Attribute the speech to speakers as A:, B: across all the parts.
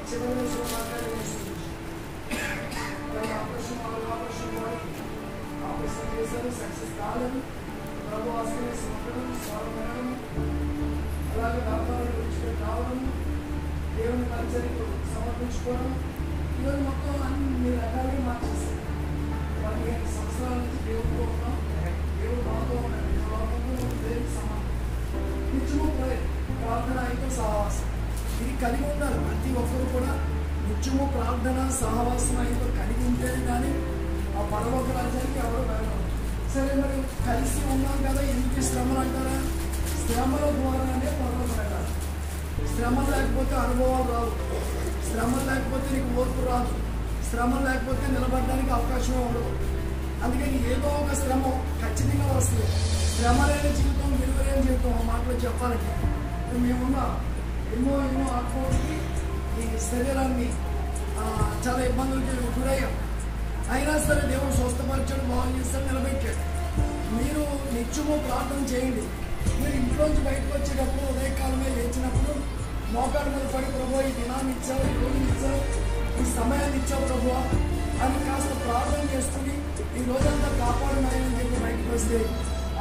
A: చివరి విషయం మాట్లాడేస్తుంది. ఆపరేషన్ చేశారు, సక్సెస్ కాలేదు. ప్రభు ఆశ్రయ సమర్పడం, స్వరం వినడం, అలాగే వ్యాపారాలు విడిచిపెట్టి రావడం, దేవుని పరిచర్యకు సమర్పించుకోవడం, ఈరోజు మొత్తం అన్ని రకాలుగా మార్చేస్తారు. 15 సంవత్సరాల నుంచి దేవుడితో ఉన్నాం, దేవుడు మాతో ఉన్నాడు, దేవుడికి సమానం. నిత్యము ప్రార్థన అయితే సహవాసం ఇది కలిగి ఉండాలి. ప్రతి ఒక్కరు కూడా నిత్యము ప్రార్థన సహవాసం అయితే కలిగి ఉంటేనే కానీ ఆ పరలోక రాజ్యానికి ఎవరు వెళ్ళరు. సరే, మరి కలిసి ఉన్నాం కదా, ఎందుకు శ్రమలు అంటారా? శ్రమల ద్వారానే పరలోకం వెళ్ళాలి. శ్రమలు లేకపోతే అనుభవాలు రావు, శ్రమలు లేకపోతే నీకు ఓర్పు రాదు, శ్రమలు లేకపోతే నిలబడడానికి అవకాశం ఉండదు. అందుకని ఏదో ఒక శ్రమ ఖచ్చితంగా వస్తుంది. శ్రమ లేని జీవితం, విలువలేని జీవితం ఆ మాటలో చెప్పాలంటే మేమున్న ఎన్నో ఆత్మకి ఈ శరీరాన్ని చాలా ఇబ్బందులకి గురయ్యాం. అయినా సరే దేవుడు స్వస్థపరిచాడు, బాగు చేస్తాడు, నిలబెట్టాడు. మీరు నిత్యము ప్రార్థన చేయండి. మీరు ఇంట్లోంచి బయటకు వచ్చేటప్పుడు ఉదయకాలమే లేచినప్పుడు మోకాళ్ళ మీద పడి, ప్రభు ఈ దినాన్ని ఇచ్చావు, ఈ రోజుని ఇచ్చావు, ఈ సమయాన్ని ఇచ్చావు ప్రభు అని కాస్త ప్రార్థన చేసుకుని ఈ రోజంతా కాపాడున్నాయని చెప్పి బయటకు వస్తే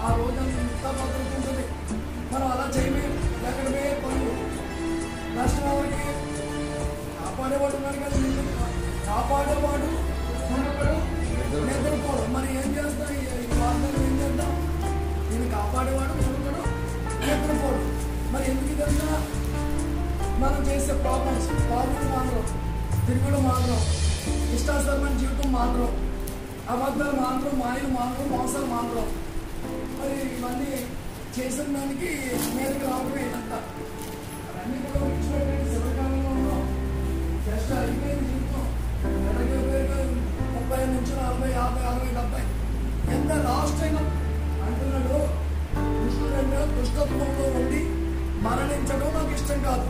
A: ఆ రోజంతా ఇంత భద్రత ఉంటుంది. మనం అలా చేయమే, ఎక్కడమే పనులు నష్టం అవన్నీ. కాపాడేవాడు ఉన్నాడు కదా, కాపాడేవాడు మనప్పుడు నిద్రపోవడం. మరి ఏం చేస్తాం? ఈ ప్రార్థనలు ఏం చేద్దాం? నేను కాపాడేవాడు మనప్పుడు నిద్రపోవడం. మరి ఎందుకు ఇదంతా? మనం చేసే ప్రాబ్లమ్స్ మాత్రం, తిరుగుడు మాత్రం, ఇష్టాసరమైన జీవితం మాత్రం, అబద్ధాలు మాత్రం, మాయలు మాత్రం, మోసాలు మాత్రం. మరి ఇవన్నీ చేసిన దానికి మీదకి రావడమే ఇదంతా. అవన్నీ కూడా విడిచిపెట్టండి. శివకాలంలో ఉన్నాం, జస్ట్ అయిపోయింది జీవితం. 30 నుంచి 40, 50, 60, 70 ఎంత లాస్ట్ అయినా అంటున్నాడు. దుష్టుడు దుష్టత్వంలో ఉండి మరణించడం నాకు ఇష్టం కాదు.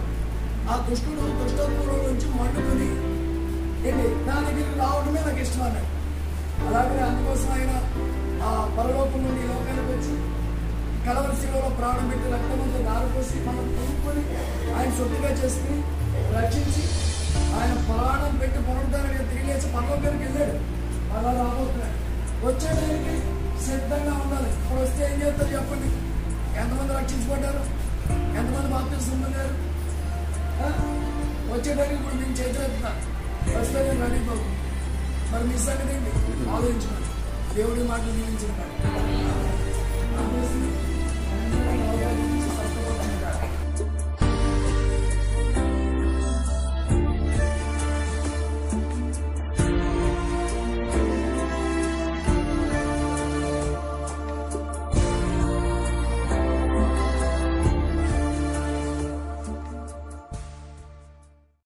A: ఆ దుష్టుడు దుష్టత్వంలో నుంచి మండుకుని నా దగ్గరికి రావడమే నాకు ఇష్టం అన్నాడు. అలాగే అందుకోసం ఆయన ఆ పరలోకం నుండి లోకానికి వచ్చి కలవరి శిలువలో ప్రాణం పెట్టి రక్తమంతా దారిపోసి మనం కొనుక్కొని ఆయన సొత్తుగా చేసుకుని రక్షించి ఆయన ప్రాణం పెట్టి పునరుద్ధరణగా తిరిగి లేచి పరలోకానికి వెళ్ళాడు. అలా రాబోతున్నాడు. వచ్చేదానికి సిద్ధంగా ఉండాలి. ఇప్పుడు వస్తే ఏం చేస్తారు చెప్పండి? ఎంతమంది రక్షించబడ్డారు? ఎంతమంది బాప్తిస్మం పొందారు? వచ్చేదానికి ఇప్పుడు మేము చేతులెత్తుతాం, వస్తే నేను రెడీ బాబు. మరి మీ సంగతి ఏంటి? ఆలోచించుకోండి. దేవుడి మాటలు జీవించండి.